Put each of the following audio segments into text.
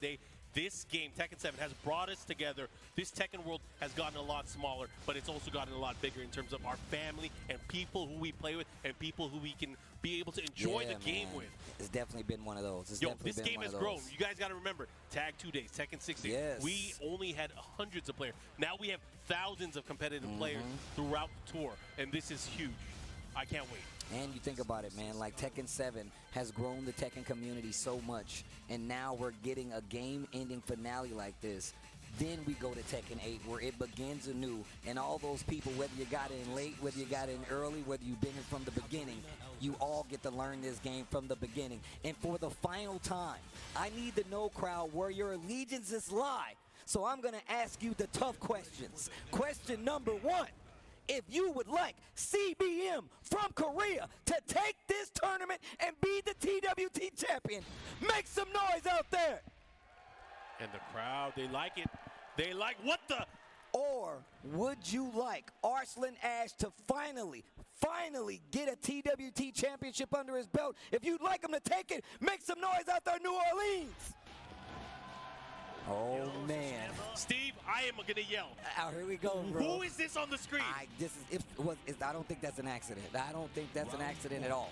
This game, Tekken 7, has brought us together. This Tekken world has gotten a lot smaller, but it's also gotten a lot bigger in terms of our family and people who we play with and people who we can be able to enjoy the game with. It's definitely been one of those. This game has grown. You guys got to remember, Tag 2 days, Tekken 6 days. Yes. We only had hundreds of players. Now we have thousands of competitive players throughout the tour, and this is huge. I can't wait. And you think about it, man, like Tekken 7 has grown the Tekken community so much, and now we're getting a game-ending finale like this. Then we go to Tekken 8 where it begins anew, and all those people, whether you got in late, whether you got in early, whether you've been in from the beginning, you all get to learn this game from the beginning. And for the final time, I need to know, crowd, where your allegiances lie. So I'm going to ask you the tough questions. Question number 1. If you would like CBM from Korea to take this tournament and be the TWT champion, make some noise out there. And the crowd, they like it. They like what the? Or would you like Arslan Ash to finally get a TWT championship under his belt? If you'd like him to take it, make some noise out there, New Orleans. Oh, man. Steve, I am going to yell. Here we go, bro. Who is this on the screen? I don't think that's an accident. I don't think that's an accident at all.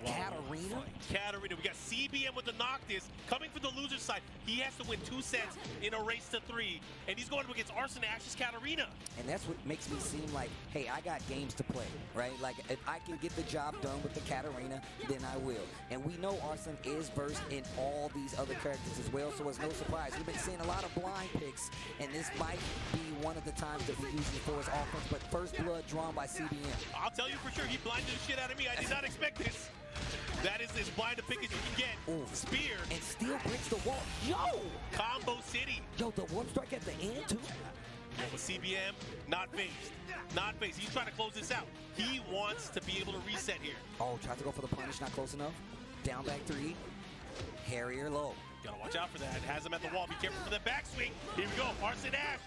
Katarina? Katarina. We got CBM with the Noctis coming from the loser side. He has to win 2 sets in a race to 3, and he's going up against Arslan Ash's Katarina. And that's what makes me seem like, hey, I got games to play, right? Like, if I can get the job done with the Katarina, then I will. And we know Arslan is versed in all these other characters as well, so it's no surprise. We've been seeing a lot of blind picks, and this might be one of the times that we use it for his offense, but first blood drawn by CBM. I'll tell you for sure, he blinded the shit out of me. I did not expect this. That is as blind a pick as you can get. Ooh. Spear. And still breaks the wall. Yo! Combo City. Yo, the one strike at the end, too. Yeah, but CBM, not phased. Not phased. He's trying to close this out. He wants to be able to reset here. Oh, tried to go for the punish, not close enough. Down back 3. Harrier low. Gotta watch out for that. Has him at the wall. Be careful for the backswing. Here we go. Arslan Ash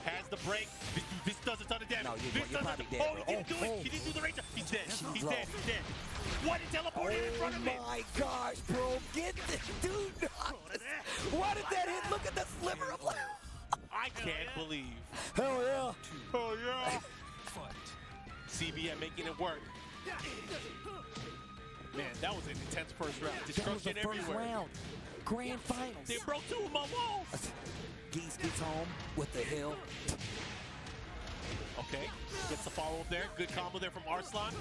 has the break. This does a ton of damage. No, you're probably dead, oh, he didn't do it. He didn't do the range. He's dead. He's dead. He's dead. What? He teleported in front of me. Oh my gosh, bro. Get this dude. Why did that hit? Look at the sliver of life. I can't believe. Hell yeah. Oh yeah. CBM making it work. Man, that was an intense first round. Destruction that was the everywhere. First round. Grand finals. They broke 2 of my walls. Geese gets home with the hill. Okay, gets the follow-up there. Good combo there from Arslan.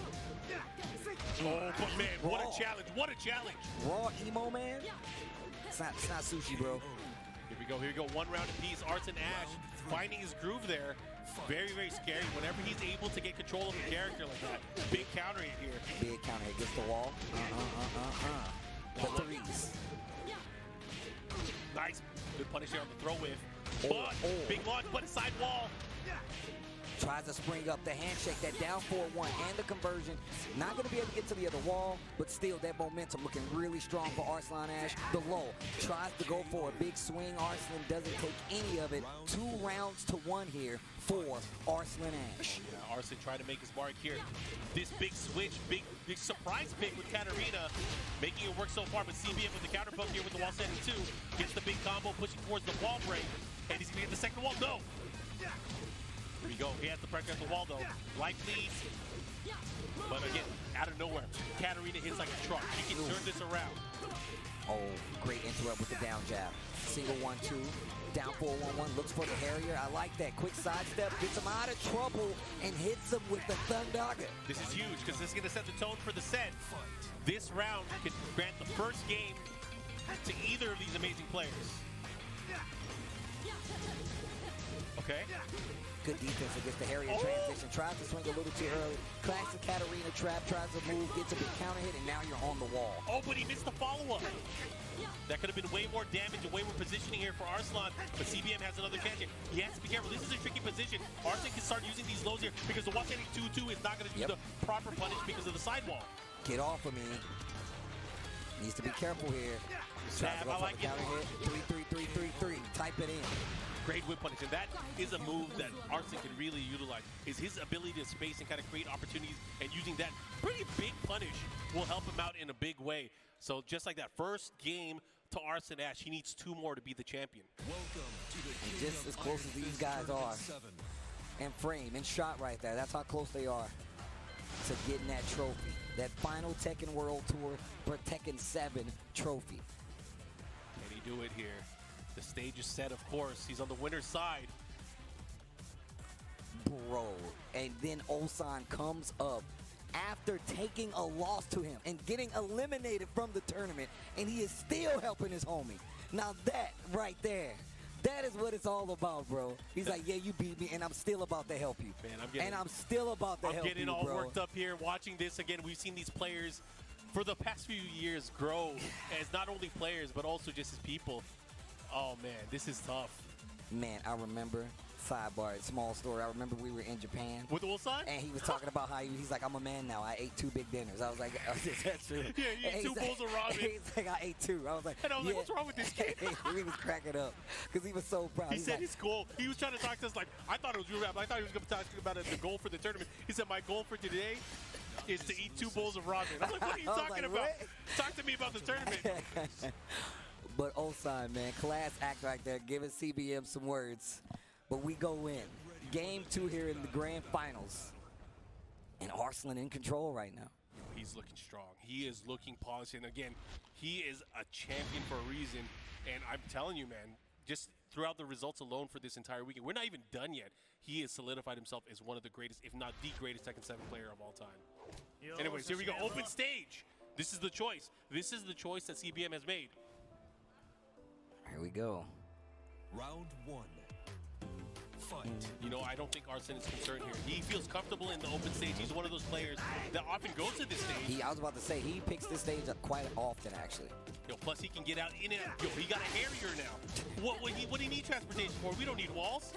Oh, but man, what a challenge. What a challenge. Raw emo, man. It's not sushi, bro. Here we go, here we go. 1 round apiece. Arslan Ash finding his groove there. Very, very scary. Whenever he's able to get control of the character like that. Big counter hit here. Big counter hit. Gets the wall. The 3s. Nice. Good punish there on the throw whiff. But big launch, but a side wall. Tries to spring up the handshake, that down 4-1 and the conversion. Not going to be able to get to the other wall, but still that momentum looking really strong for Arslan Ash. The low tries to go for a big swing. Arslan doesn't take any of it. 2 rounds to 1 here for Arslan Ash. Yeah, Arslan trying to make his mark here. This big switch, big surprise pick with Katarina, making it work so far, but CBM with the counter poke here with the wall setting 2. Gets the big combo, pushing towards the wall break, and he's going to get the second wall. No! Here we go. He has the pressure at the wall, though. Life leads. But again, out of nowhere, Katarina hits like a truck. She can turn this around. Oh, great interrupt with the down jab. Single 1-2. Down 4-1-1. Looks for the Harrier. I like that. Quick sidestep. Gets him out of trouble and hits him with the Thundaga. This is huge because this is going to set the tone for the set. This round could grant the first game to either of these amazing players. Okay. Good defense against the Harrier transition. Tries to swing a little too early. Classic Katarina trap. Tries to move. Gets a big counter hit, and now you're on the wall. Oh, but he missed the follow-up. That could have been way more damage and way more positioning here for Arslan, but CBM has another chance here. He has to be careful. This is a tricky position. Arslan can start using these lows here because the wall setting 2-2 is not going to do the proper punish because of the sidewall. Get off of me. Needs to be careful here. Stab, I like it. Counter hit. 3-3-3-3-3. Type it in. Great whip punish, and that is a move that Arslan can really utilize, is his ability to space and kind of create opportunities, and using that pretty big punish will help him out in a big way. So just like that first game to Arslan Ash. He needs 2 more to be the champion. And just as close as these guys are, and frame and shot right there, that's how close they are to getting that trophy. That final Tekken World Tour for Tekken 7 trophy. Can he do it here? The stage is set, of course. He's on the winner's side. Bro, and then Ulsan comes up after taking a loss to him and getting eliminated from the tournament, and he is still helping his homie. Now that right there, that is what it's all about, bro. He's like, yeah, you beat me, and I'm still about to help you. Man, I'm still about to help you, I'm getting all worked up here watching this. Again, we've seen these players for the past few years grow as not only players, but also just as people. Oh, man, this is tough. Man, I remember, sidebar, small story. I remember we were in Japan. With Ulsan? And he was talking about how he's like, I'm a man now. I ate 2 big dinners. I was like, that's true. Yeah, he ate 2 bowls of ramen. He's like, I ate 2. I was like, and I was like, what's wrong with this kid? He was cracking up because he was so proud. He said his goal. He was trying to talk to us like, I thought it was real rap. I thought he was going to talk about the goal for the tournament. He said, my goal for today is to eat 2 bowls of ramen. I was like, what are you talking about? What? Talk to me about the tournament. But Ulsan, man, class act right there, giving CBM some words. But we go in. Game 2 here in the grand finals. And Arslan in control right now. He's looking strong. He is looking polished. And again, he is a champion for a reason. And I'm telling you, man, just throughout the results alone for this entire weekend, we're not even done yet. He has solidified himself as one of the greatest, if not the greatest Tekken 7 player of all time. Anyways, here we go. Open stage. This is the choice. This is the choice that CBM has made. Here we go. Round 1. Fight. You know, I don't think Arslan is concerned here. He feels comfortable in the open stage. He's one of those players that often goes to this stage. I was about to say, he picks this stage up quite often, actually. Yo, plus he can get out in and out. Yo, he got a Harrier now. What do you need transportation for? We don't need walls.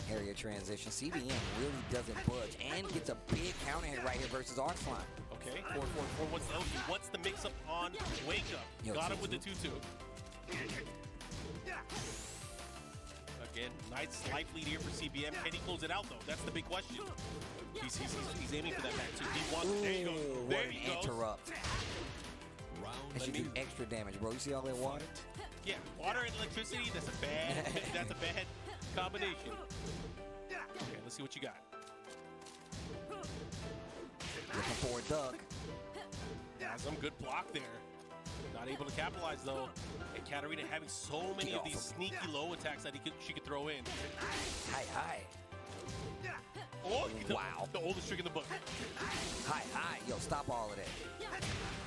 Harrier transition. CBM really doesn't budge and gets a big counter hit right here versus Arslan. Okay, 4-4-4. What's the mix-up on Wake Up? Yo, got him with the 2-2. Again, nice life lead here for CBM. Can he close it out, though? That's the big question. He's aiming for that back, too. He wants it. There you go. There he goes. Interrupt. That should do extra damage, bro. You see all that water? Yeah, water and electricity, that's a bad combination. Okay, let's see what you got. Looking for a duck. Yeah, some good block there. Not able to capitalize, though. And Katarina having so many of these sneaky low attacks that she could throw in. Hi. Oh, wow. The oldest trick in the book. Hi. Yo, stop all of that.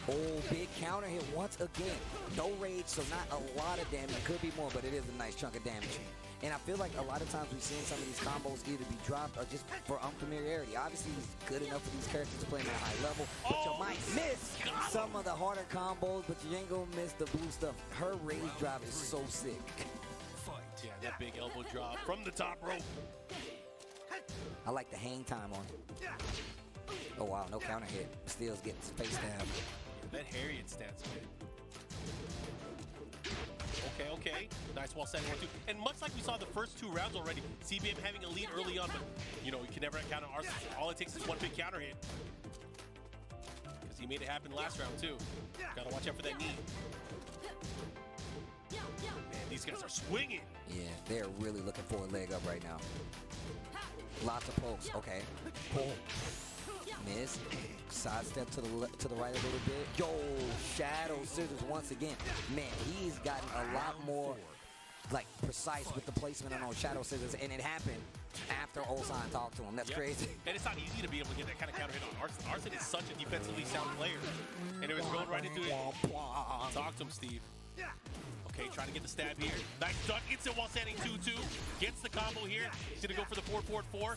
Oh, big counter hit once again. No rage, so not a lot of damage. It could be more, but it is a nice chunk of damage. And I feel like a lot of times we've seen some of these combos either be dropped or just for unfamiliarity. Obviously, he's good enough for these characters to play at a high level, but you might miss some of the harder combos, but you ain't gonna miss the blue stuff. Her rage drive is so sick. Yeah, that big elbow drop from the top rope. I like the hang time on it. Oh, wow, no counter hit. Steel's getting face down. That Harriet stance, man. Okay. Nice wall setting 1-2. And much like we saw the first 2 rounds already, CBM having a lead early on, but, you know, you can never count on Arslan. All it takes is one big counter hit. Because he made it happen last round, too. Gotta watch out for that knee. Man, these guys are swinging. Yeah, they're really looking for a leg up right now. Lots of pokes. Okay. Pull. Miss. Sidestep to the right a little bit. Yo, shadow scissors once again. Man, he's gotten a lot more like precise with the placement on those shadow scissors, and it happened after Ulsan talked to him. That's crazy. And it's not easy to be able to get that kind of counter hit on Arslan. Arslan is such a defensively sound player, and it was going right into it. Talk to him, Steve. Okay, trying to get the stab here. Nice duck, instant while standing 2-2. Gets the combo here. He's gonna go for the 4-4-4.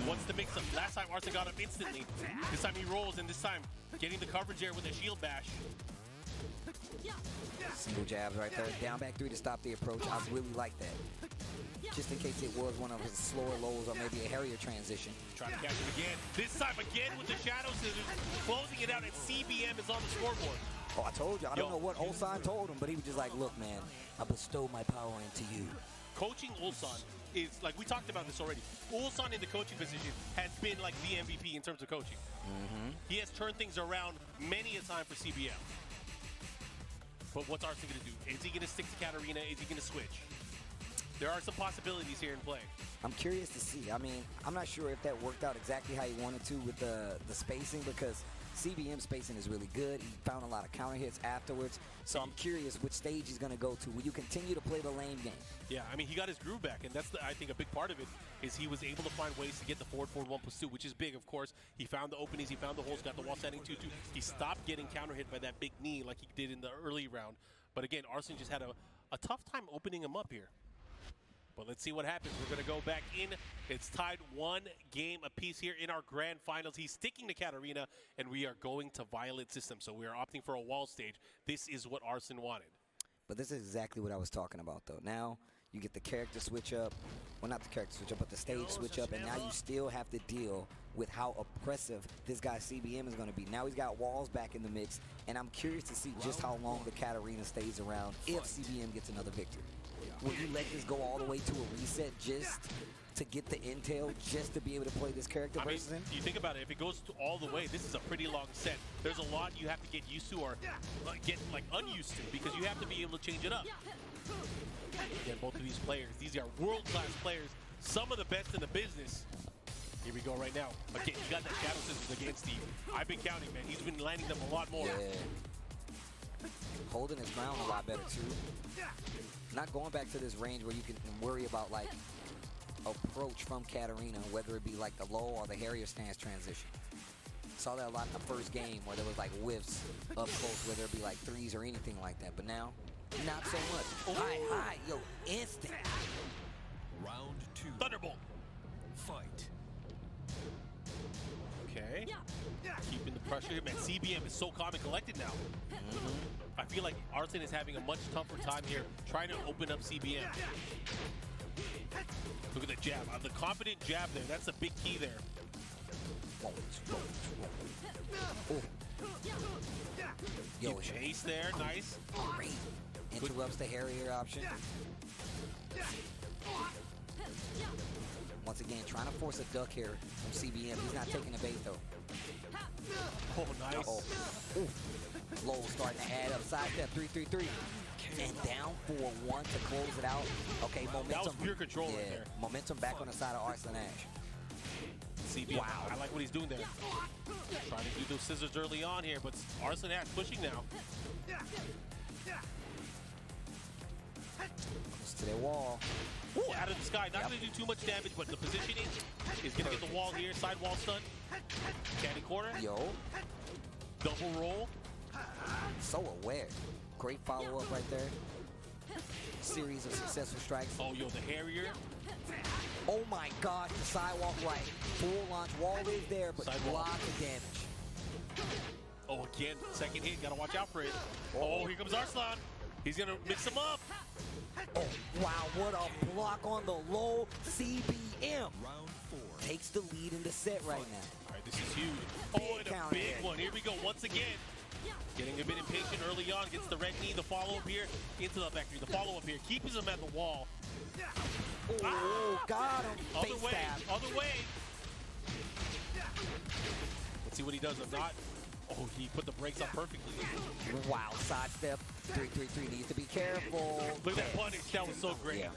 Wants the mix up. Last time Arslan got him instantly. This time he rolls, and this time getting the coverage there with a shield bash. Single jabs right there. Down back 3 to stop the approach. I really like that. Just in case it was one of his slower lows or maybe a Harrier transition. Trying to catch him again. This time again with the shadow scissors. Closing it out, and CBM is on the scoreboard. Oh, I told you. I don't know what Ulsan told him, but he was just like, look, man, I bestow my power into you. Coaching Ulsan is, like we talked about this already, Ulsan in the coaching position has been like the MVP in terms of coaching. He has turned things around many a time for CBM. But what's Arslan going to do? Is he going to stick to Katarina? Is he going to switch? There are some possibilities here in play. I'm curious to see. I mean, I'm not sure if that worked out exactly how he wanted to with the spacing, because CBM spacing is really good. He found a lot of counter hits afterwards. So I'm curious which stage he's going to go to. Will you continue to play the lane game? Yeah, I mean, he got his groove back, and that's, I think, a big part of it is he was able to find ways to get the forward 1 plus 2, which is big, of course. He found the openings, he found the holes, got the wall standing 2-2. He stopped getting counter hit by that big knee like he did in the early round. But again, Arslan just had a tough time opening him up here. But let's see what happens. We're going to go back in. It's tied 1 game apiece here in our grand finals. He's sticking to Katarina, and we are going to Violet system. So we are opting for a wall stage. This is what Arslan wanted. But this is exactly what I was talking about, though. Now you get the character switch up. Well, not the character switch up, but the stage switch up. And now you still have to deal with how oppressive this guy CBM is going to be. Now he's got walls back in the mix. And I'm curious to see just how long the Katarina stays around if CBM gets another victory. Will you let this go all the way to a reset just to get the intel, just to be able to play this character versus him? You think about it, if it goes all the way, this is a pretty long set. There's a lot you have to get used to or get unused to, because you have to be able to change it up. Again, both of these players, these are world-class players, some of the best in the business. Here we go right now. Again, you got that shadow scissors against Steve. I've been counting, man. He's been landing them a lot more. Yeah. Holding his ground a lot better, too. Not going back to this range where you can worry about, like, approach from Katarina, whether it be, like, the low or the Harrier stance transition. Saw that a lot in the first game where there was, like, whiffs up close, whether it be, like, threes or anything like that. But now, not so much. High, yo, instant. Round 2. Thunderbolt. Fight. Okay. Keeping the pressure here. Man, CBM is so calm and collected now. I feel like Arslan is having a much tougher time here trying to open up CBM. Look at the jab. The confident jab there. That's a big key there. Yo, chase there. Nice. Great. Interrupts the Harrier option. Once again, trying to force a duck here from CBM. He's not taking the bait, though. Oh, nice. Ooh. Low starting to add up. Side step, 3-3-3. And down 4-1 to close it out. Okay, momentum. That was pure control right there. Momentum back on the side of Arslan Ash. CBM, wow. I like what he's doing there. Trying to do those scissors early on here, but Arslan Ash pushing now. Goes to their wall. Ooh, out of the sky. Not going to do too much damage, but the positioning is going to get the wall here. Side wall stun. Caddy corner. Yo. Double roll. So aware. Great follow-up right there. Series of successful strikes. Oh, yo, the Harrier. Oh my gosh, the sidewalk right. Full launch wall is there, but block the damage. Oh, again, second hit. Got to watch out for it. Oh, here comes Arslan. He's going to mix him up. Oh, wow, what a block on the low. CBM Round 4. takes the lead in the set right now. All right, this is huge. Oh, and a big one. Here we go once again. Getting a bit impatient early on. Gets the red knee. The follow-up here into the factory. The follow-up here keeps him at the wall. Oh, got him. Other Face way. stab. Other way. Let's see what he does. If not, oh, he put the brakes on perfectly. Wow, sidestep. 3-3-3 needs to be careful. Look at that punish. That was so great. Yeah.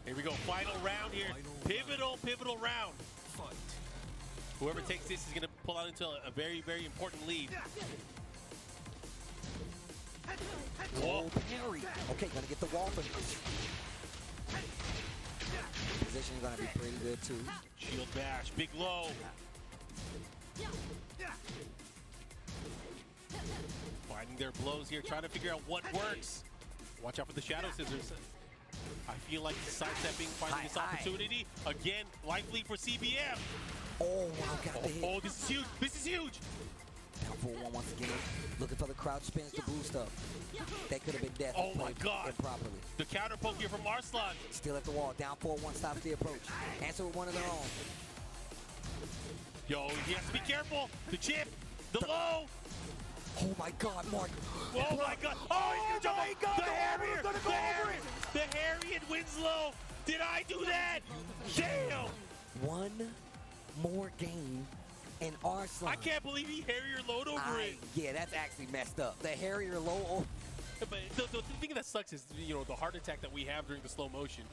Here we go. Final round here. Pivotal round. Fight. Whoever takes this is going to pull out into a very, very important lead. Whoa, parry. Okay, gonna get the wall for this. Position gonna be pretty good too. Shield bash, big low. Finding their blows here, trying to figure out what works. Watch out for the shadow scissors. I feel like sidestepping, finding this opportunity. Again, likely for CBM. Oh, wow, got the hit. Oh, this is huge. This is huge. Down 4-1 once again. Looking for the crouch spins to boost up. That could have been death. Oh my God. Improperly. The counter poke here from Arslan. Still at the wall. Down 4-1 stops the approach. Answer with one of their own. Yo, he has to be careful. The chip, the low. Oh my God, Mark. Oh my God. Oh, my God. The Harrier. The Harrier wins low. Did I do that? Damn. One more game. And Arslan. I can't believe he Harrier load over it. Yeah, that's actually messed up. The Harrier low. But the thing that sucks is, you know, the heart attack that we have during the slow motion.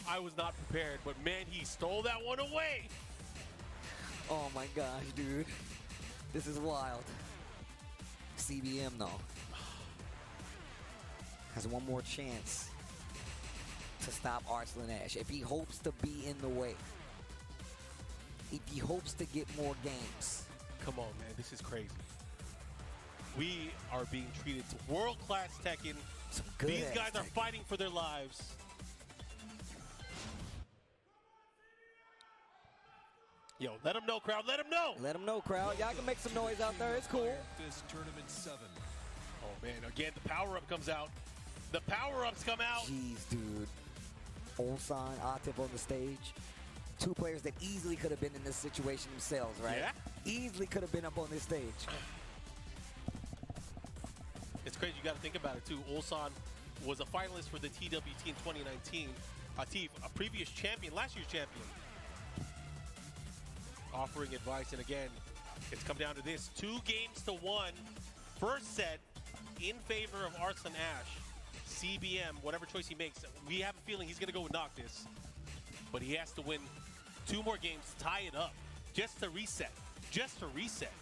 I was not prepared, but man, he stole that one away. Oh my gosh, dude. This is wild. CBM, though, has one more chance to stop Arslan Ash. If he hopes to be in the way, if he hopes to get more games. Come on, man, this is crazy. We are being treated to world-class Tekken. These guys are fighting for their lives. Yo, let them know, crowd. Let them know. Let them know, crowd. Y'all can make some noise out there. It's cool. This tournament 7. Oh, man. Again, the power-up comes out. The power-ups come out. Jeez, dude. Ulsan, Atif on the stage. Two players that easily could have been in this situation themselves, right? Yeah. Easily could have been up on this stage. It's crazy. You got to think about it, too. Ulsan was a finalist for the TWT in 2019. Atif, a previous champion, last year's champion. Offering advice, and again, it's come down to this. 2-1. First set in favor of Arslan Ash. CBM, whatever choice he makes, we have a feeling he's going to go with Noctis. But he has to win 2 more games, tie it up, just to reset. Just to reset.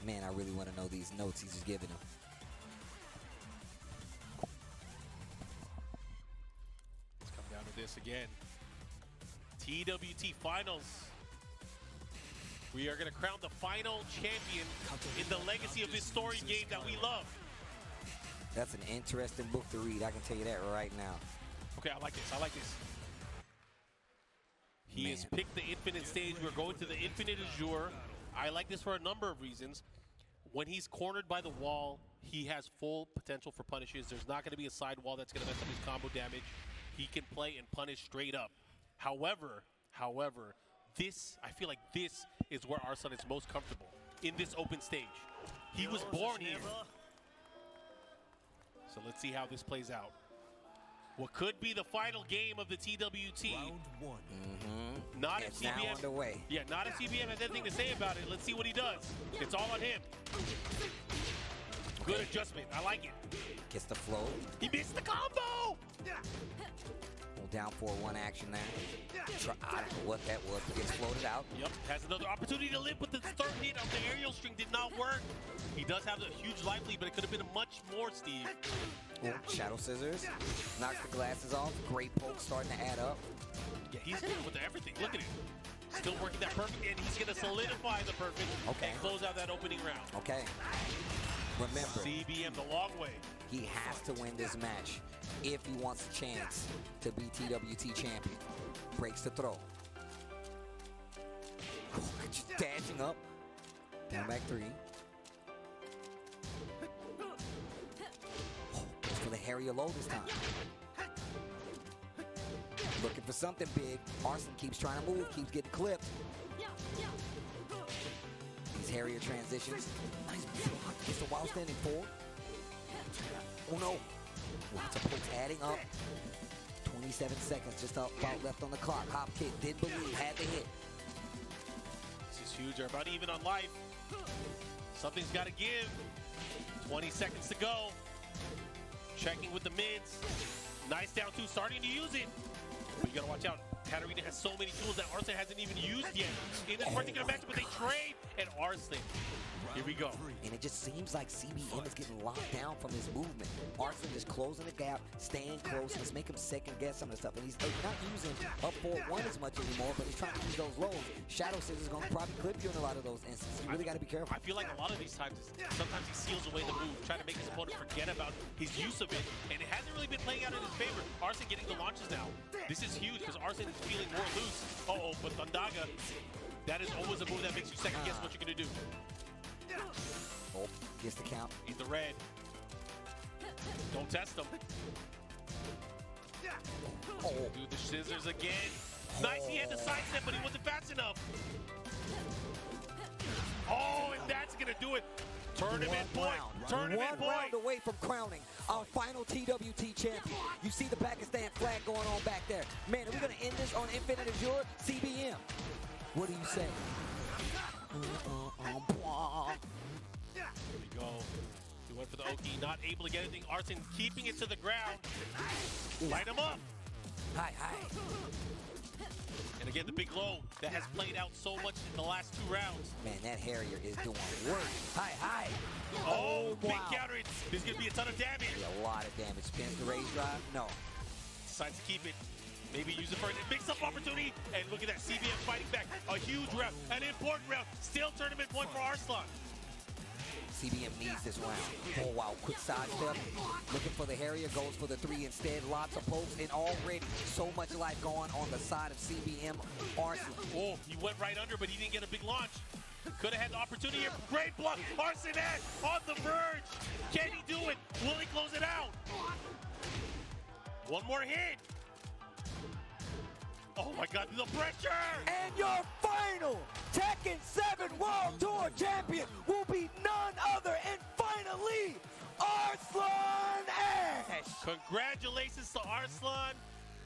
Man, I really want to know these notes he's just giving him. Let's come down to this again. TWT Finals. We are going to crown the final champion in the legacy of this story game that we love. That's an interesting book to read. I can tell you that right now. Okay, I like this. I like this. He has picked the infinite stage. We're going to the infinite azure. I like this for a number of reasons. When he's cornered by the wall, he has full potential for punishes. There's not going to be a side wall that's going to mess up his combo damage. He can play and punish straight up. However, this, I feel like this is where Arslan is most comfortable, in this open stage. He was born here. So let's see how this plays out. What could be the final game of the TWT. Round 1. Not It's if now CBM. underway. Yeah, not if CBM has anything to say about it. Let's see what he does. It's all on him. Good adjustment. I like it. Gets the flow. He missed the combo. Down 4-1 action there. I don't know what that was, but gets floated out. Yep, has another opportunity to live, but the third hit of the aerial string did not work. He does have a huge life lead, but it could have been much more, Steve. Oh, Shadow Scissors. Knocks the glasses off. Great poke starting to add up. Yeah, he's hitting with everything. Look at it. Still working that perfect, and he's going to solidify the perfect and close out that opening round. Okay. Remember, CBM the long way. he has to win this match if he wants a chance to be TWT champion. Breaks the throw. Oh, just dashing up. Down back 3. Oh, goes for the Harrier low this time. Looking for something big. Arslan keeps trying to move, keeps getting clipped. These Harrier transitions. Nice block. Gets the while standing forward. Oh no. Lots of pokes adding up. 27 seconds just about left on the clock. Hop kick, did believe, had to hit. This is huge. They're about even on life. Something's got to give. 20 seconds to go. Checking with the mids. Nice down 2, starting to use it. But you got to watch out. Katarina has so many tools that Arslan hasn't even used yet in this particular match, but they trade. And Arslan, here we go. And it just seems like CBM is getting locked down from his movement. Arslan just closing the gap, staying close, and it's making him second guess some of the stuff. And he's not using up 4-1 as much anymore, but he's trying to use those lows. Shadow Scissors is going to probably clip you in a lot of those instances. You really got to be careful. I feel like a lot of these times, sometimes he seals away the move, trying to make his opponent forget about his use of it, and it hasn't really been playing out in his favor. Arslan getting the launches now. This is huge because Arslan is feeling more loose. Uh-oh, but Thundaga, that is always a move that makes you second guess what you're going to do. Oh, gets the count. He's the red. Don't test him. Oh, Do the scissors again. Nice, he had the sidestep, but he wasn't fast enough. Oh, and that's going to do it. Tournament point. Tournament One round point. away from crowning our final TWT champion. You see the Pakistan flag going on back there. Man, are we going to end this on Infinite Azure? CBM, what do you say? we go. He went for the Oki, not able to get anything. Arslan keeping it to the ground. Light him up. Hi, hi. And again, the big low that has played out so much in the last 2 rounds. Man, that Harrier is doing work. Hi, hi. Oh, big wow. counter. There's going to be a ton of damage. A lot of damage. Spins the raise drive? No. Decides to keep it. Maybe use it for a mix-up opportunity. And look at that, CBM fighting back. A huge round, an important round. Still tournament point for Arslan. CBM needs this round. Oh, wow. Quick sidestep. Looking for the Harrier. Goes for the 3 instead. Lots of pokes. And already so much life going on the side of CBM. Arslan. Oh, he went right under, but he didn't get a big launch. Could have had the opportunity here. Great block. Arslan Ash on the verge. Can he do it? Will he close it out? One more hit. Oh my God, the pressure! And your final Tekken 7 World Tour champion will be none other and finally Arslan Ash! Congratulations to Arslan.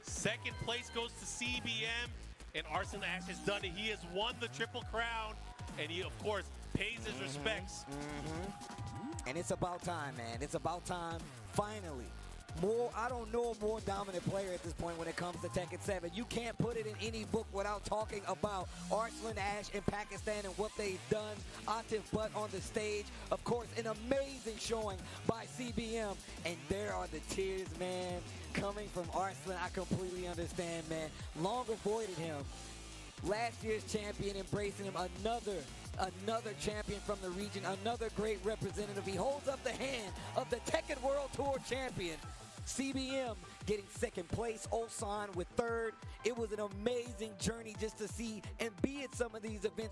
Second place goes to CBM, and Arslan Ash has done it. He has won the Triple Crown, and he, of course, pays his respects. And it's about time, man. It's about time, finally. I don't know a more dominant player at this point when it comes to Tekken 7. You can't put it in any book without talking about Arslan Ash in Pakistan and what they've done. Atif Butt on the stage. Of course, an amazing showing by CBM. And there are the tears, man, coming from Arslan. I completely understand, man. Long avoided him. Last year's champion embracing him. Another champion from the region. Another great representative. He holds up the hand of the Tekken World Tour champion. CBM getting second place, Ulsan with third. It was an amazing journey just to see and be at some of these events